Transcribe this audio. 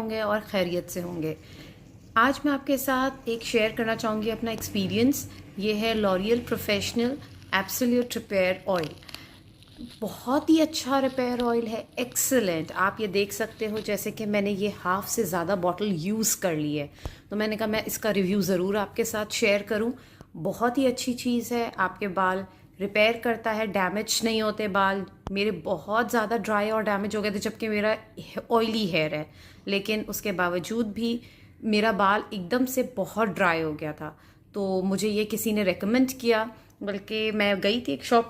होंगे और खैरियत से होंगे। आज मैं आपके साथ एक शेयर करना चाहूँगी अपना एक्सपीरियंस। ये है L'Oréal professional absolute repair oil. बहुत ही अच्छा रिपेयर ऑयल है, एक्सीलेंट। आप ये देख सकते हो जैसे कि मैंने ये हाफ़ से ज़्यादा बॉटल यूज़ कर ली है, तो मैंने कहा मैं इसका रिव्यू ज़रूर आपके साथ शेयर करूं। बहुत ही अच्छी चीज़ है, आपके बाल रिपेयर करता है, डैमेज नहीं होते बाल। मेरे बहुत ज़्यादा ड्राई और डैमेज हो गए थे जबकि मेरा ऑयली हेयर है, लेकिन उसके बावजूद भी मेरा बाल एकदम से बहुत ड्राई हो गया था। तो मुझे ये किसी ने रेकमेंड किया, बल्कि मैं गई थी एक शॉप